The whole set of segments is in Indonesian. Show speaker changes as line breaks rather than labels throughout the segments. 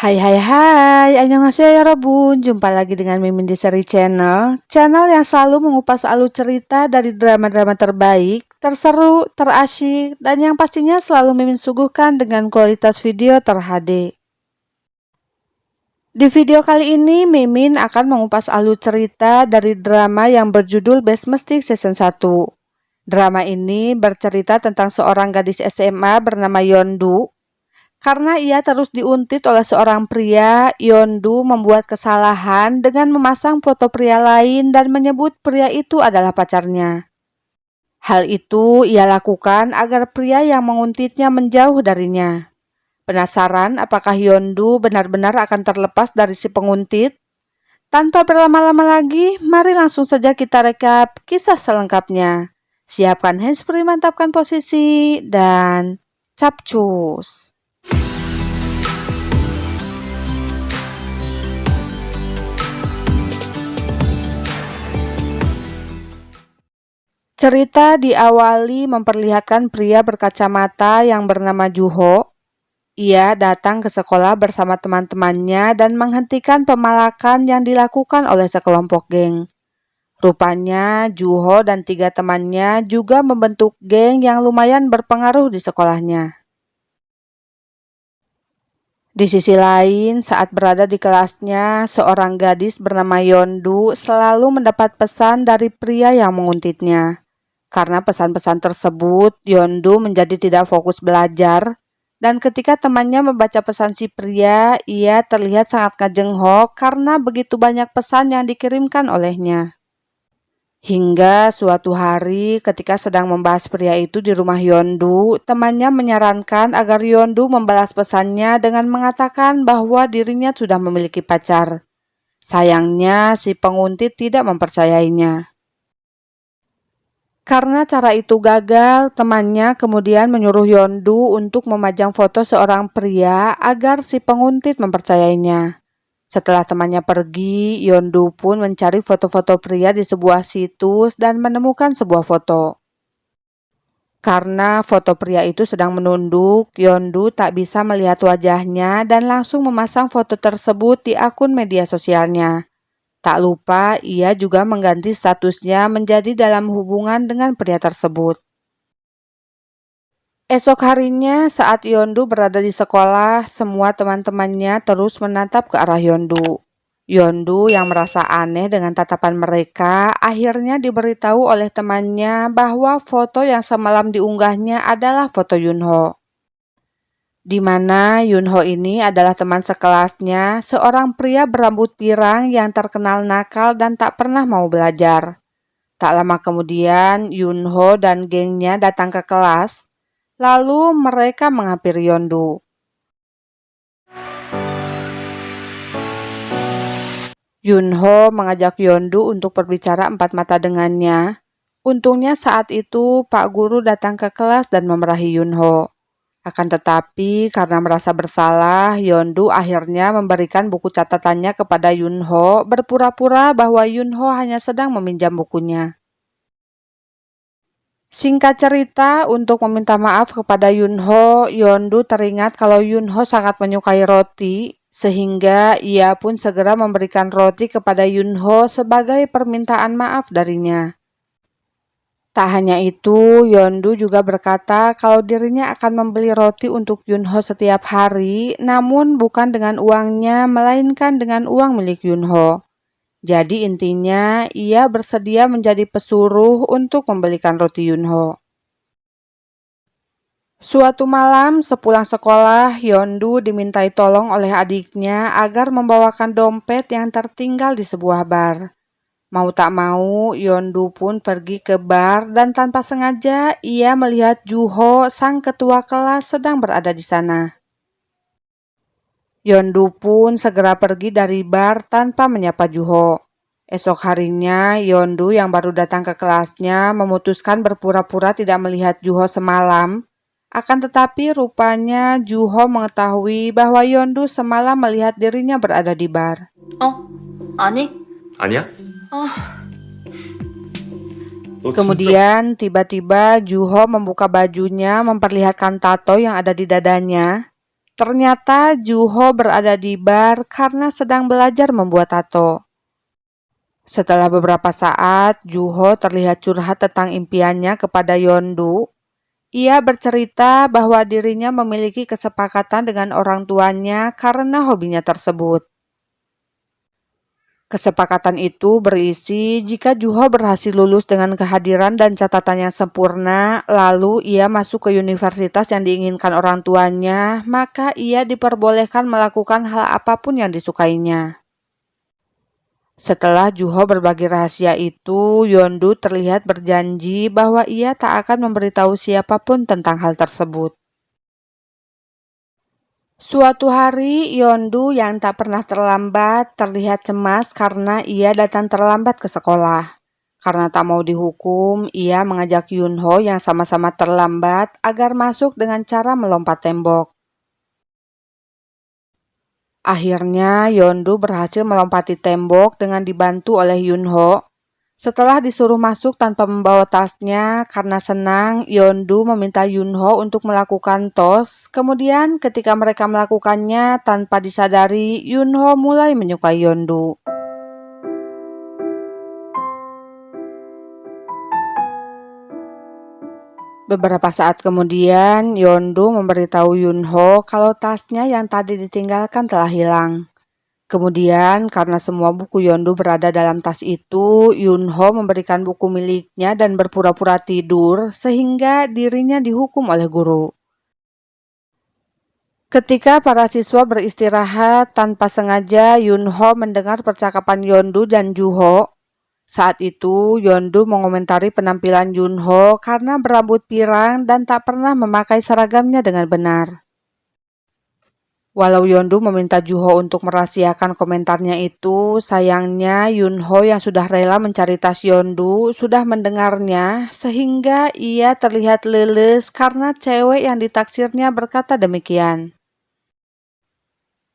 Hai hai hai, annyeonghaseyo 여러분. Jumpa lagi dengan Mimin di Seri Channel yang selalu mengupas alur cerita dari drama-drama terbaik, terseru, terasyik, dan yang pastinya selalu Mimin suguhkan dengan kualitas video ter-HD. Di video kali ini, Mimin akan mengupas alur cerita dari drama yang berjudul Best Mystic Season 1. Drama ini bercerita tentang seorang gadis SMA bernama Yeondu. Karena ia terus diuntit oleh seorang pria, Yeondu membuat kesalahan dengan memasang foto pria lain dan menyebut pria itu adalah pacarnya. Hal itu ia lakukan agar pria yang menguntitnya menjauh darinya. Penasaran apakah Yeondu benar-benar akan terlepas dari si penguntit? Tanpa berlama-lama lagi, mari langsung saja kita rekap kisah selengkapnya. Siapkan handsfree, mantapkan posisi, dan capcus. Cerita diawali memperlihatkan pria berkacamata yang bernama Juho. Ia datang ke sekolah bersama teman-temannya dan menghentikan pemalakan yang dilakukan oleh sekelompok geng. Rupanya Juho dan 3 temannya juga membentuk geng yang lumayan berpengaruh di sekolahnya. Di sisi lain, saat berada di kelasnya, seorang gadis bernama Yeondu selalu mendapat pesan dari pria yang menguntitnya. Karena pesan-pesan tersebut, Yeondu menjadi tidak fokus belajar, dan ketika temannya membaca pesan si pria, ia terlihat sangat kejengkok karena begitu banyak pesan yang dikirimkan olehnya. Hingga suatu hari ketika sedang membahas pria itu di rumah Yeondu, temannya menyarankan agar Yeondu membalas pesannya dengan mengatakan bahwa dirinya sudah memiliki pacar. Sayangnya si penguntit tidak mempercayainya. Karena cara itu gagal, temannya kemudian menyuruh Yeondu untuk memajang foto seorang pria agar si penguntit mempercayainya. Setelah temannya pergi, Yeondu pun mencari foto-foto pria di sebuah situs dan menemukan sebuah foto. Karena foto pria itu sedang menunduk, Yeondu tak bisa melihat wajahnya dan langsung memasang foto tersebut di akun media sosialnya. Tak lupa, ia juga mengganti statusnya menjadi dalam hubungan dengan pria tersebut. Esok harinya, saat Yeondu berada di sekolah, semua teman-temannya terus menatap ke arah Yeondu. Yeondu yang merasa aneh dengan tatapan mereka, akhirnya diberitahu oleh temannya bahwa foto yang semalam diunggahnya adalah foto Yunho. Di mana Yunho ini adalah teman sekelasnya, seorang pria berambut pirang yang terkenal nakal dan tak pernah mau belajar. Tak lama kemudian, Yunho dan gengnya datang ke kelas, lalu mereka menghampiri Yeondu. Yunho mengajak Yeondu untuk berbicara empat mata dengannya. Untungnya saat itu Pak Guru datang ke kelas dan memarahi Yunho. Akan tetapi, karena merasa bersalah, Yeondu akhirnya memberikan buku catatannya kepada Yunho, berpura-pura bahwa Yunho hanya sedang meminjam bukunya. Singkat cerita, untuk meminta maaf kepada Yunho, Yeondu teringat kalau Yunho sangat menyukai roti, sehingga ia pun segera memberikan roti kepada Yunho sebagai permintaan maaf darinya. Tak hanya itu, Yeondu juga berkata kalau dirinya akan membeli roti untuk Yunho setiap hari, namun bukan dengan uangnya, melainkan dengan uang milik Yunho. Jadi intinya, ia bersedia menjadi pesuruh untuk membelikan roti Yunho. Suatu malam, sepulang sekolah, Yeondu dimintai tolong oleh adiknya agar membawakan dompet yang tertinggal di sebuah bar. Mau tak mau, Yeondu pun pergi ke bar dan tanpa sengaja ia melihat Juho, sang ketua kelas, sedang berada di sana. Yeondu pun segera pergi dari bar tanpa menyapa Juho. Esok harinya, Yeondu yang baru datang ke kelasnya memutuskan berpura-pura tidak melihat Juho semalam. Akan tetapi rupanya Juho mengetahui bahwa Yeondu semalam melihat dirinya berada di bar.
아니?
아니야? 너 진짜
Kemudian tiba-tiba Juho membuka bajunya memperlihatkan tato yang ada di dadanya. Ternyata Juho berada di bar karena sedang belajar membuat tato. Setelah beberapa saat, Juho terlihat curhat tentang impiannya kepada Yondu. Ia bercerita bahwa dirinya memiliki kesepakatan dengan orang tuanya karena hobinya tersebut. Kesepakatan itu berisi jika Juho berhasil lulus dengan kehadiran dan catatan yang sempurna, lalu ia masuk ke universitas yang diinginkan orang tuanya, maka ia diperbolehkan melakukan hal apapun yang disukainya. Setelah Juho berbagi rahasia itu, Yondu terlihat berjanji bahwa ia tak akan memberitahu siapapun tentang hal tersebut. Suatu hari, Yondu yang tak pernah terlambat terlihat cemas karena ia datang terlambat ke sekolah. Karena tak mau dihukum, ia mengajak Yunho yang sama-sama terlambat agar masuk dengan cara melompat tembok. Akhirnya, Yondu berhasil melompati tembok dengan dibantu oleh Yunho. Setelah disuruh masuk tanpa membawa tasnya, karena senang, Yondu meminta Yunho untuk melakukan tos. Kemudian ketika mereka melakukannya tanpa disadari, Yunho mulai menyukai Yondu. Beberapa saat kemudian, Yondu memberitahu Yunho kalau tasnya yang tadi ditinggalkan telah hilang. Kemudian, karena semua buku Yondu berada dalam tas itu, Yunho memberikan buku miliknya dan berpura-pura tidur sehingga dirinya dihukum oleh guru. Ketika para siswa beristirahat, tanpa sengaja Yunho mendengar percakapan Yondu dan Juho. Saat itu, Yondu mengomentari penampilan Yunho karena berambut pirang dan tak pernah memakai seragamnya dengan benar. Walau Yondu meminta Juho untuk merahasiakan komentarnya itu, sayangnya Yunho yang sudah rela mencari tas Yondu sudah mendengarnya sehingga ia terlihat leles karena cewek yang ditaksirnya berkata demikian.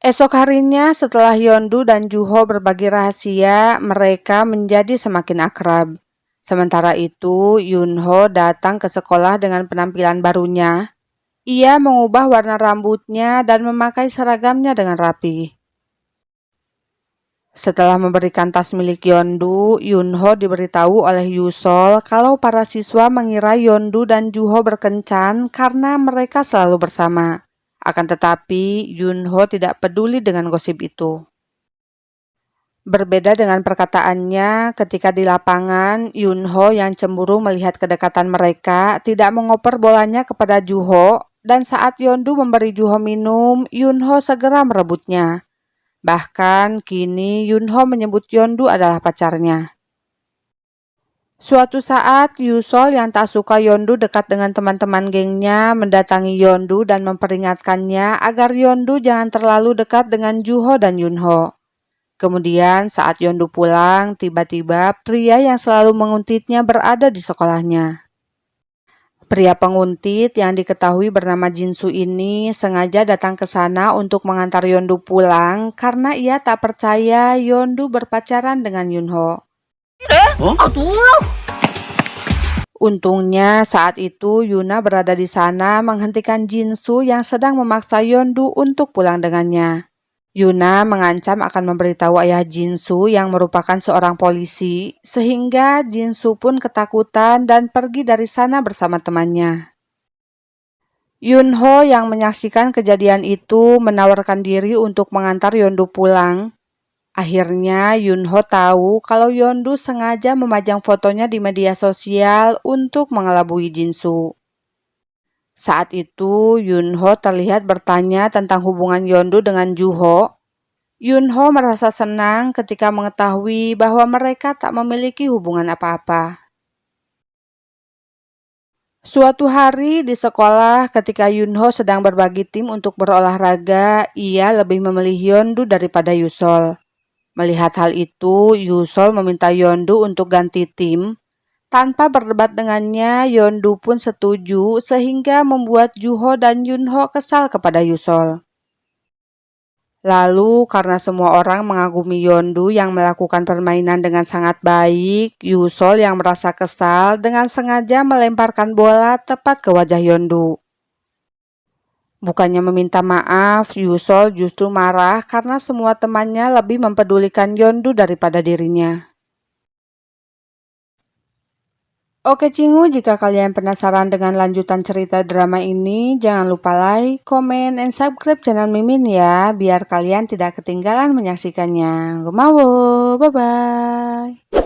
Esok harinya setelah Yondu dan Juho berbagi rahasia, mereka menjadi semakin akrab. Sementara itu, Yunho datang ke sekolah dengan penampilan barunya. Ia mengubah warna rambutnya dan memakai seragamnya dengan rapi. Setelah memberikan tas milik Yondu, Yunho diberitahu oleh Yusol kalau para siswa mengira Yondu dan Juho berkencan karena mereka selalu bersama. Akan tetapi, Yunho tidak peduli dengan gosip itu. Berbeda dengan perkataannya, ketika di lapangan, Yunho yang cemburu melihat kedekatan mereka tidak mengoper bolanya kepada Juho. Dan saat Yondu memberi Juho minum, Yunho segera merebutnya. Bahkan kini Yunho menyebut Yondu adalah pacarnya. Suatu saat, Yusol yang tak suka Yondu dekat dengan teman-teman gengnya mendatangi Yondu dan memperingatkannya agar Yondu jangan terlalu dekat dengan Juho dan Yunho. Kemudian saat Yondu pulang, tiba-tiba pria yang selalu menguntitnya berada di sekolahnya. Pria penguntit yang diketahui bernama Jinsu ini sengaja datang ke sana untuk mengantar Yondu pulang karena ia tak percaya Yondu berpacaran dengan Yunho. Untungnya saat itu Yuna berada di sana menghentikan Jinsu yang sedang memaksa Yondu untuk pulang dengannya. Yuna mengancam akan memberitahu ayah Jinsu yang merupakan seorang polisi, sehingga Jinsu pun ketakutan dan pergi dari sana bersama temannya. Yunho yang menyaksikan kejadian itu menawarkan diri untuk mengantar Yondu pulang. Akhirnya Yunho tahu kalau Yondu sengaja memajang fotonya di media sosial untuk mengelabui Jinsu. Saat itu, Yunho terlihat bertanya tentang hubungan Yondu dengan Juho. Yunho merasa senang ketika mengetahui bahwa mereka tak memiliki hubungan apa-apa. Suatu hari di sekolah, ketika Yunho sedang berbagi tim untuk berolahraga, ia lebih memilih Yondu daripada Yusol. Melihat hal itu, Yusol meminta Yondu untuk ganti tim. Tanpa berdebat dengannya, Yondu pun setuju sehingga membuat Juho dan Yunho kesal kepada Yusol. Lalu karena semua orang mengagumi Yondu yang melakukan permainan dengan sangat baik, Yusol yang merasa kesal dengan sengaja melemparkan bola tepat ke wajah Yondu. Bukannya meminta maaf, Yusol justru marah karena semua temannya lebih mempedulikan Yondu daripada dirinya. Oke Cingu, jika kalian penasaran dengan lanjutan cerita drama ini, jangan lupa like, comment, and subscribe channel Mimin ya, biar kalian tidak ketinggalan menyaksikannya. Gumawo, bye-bye.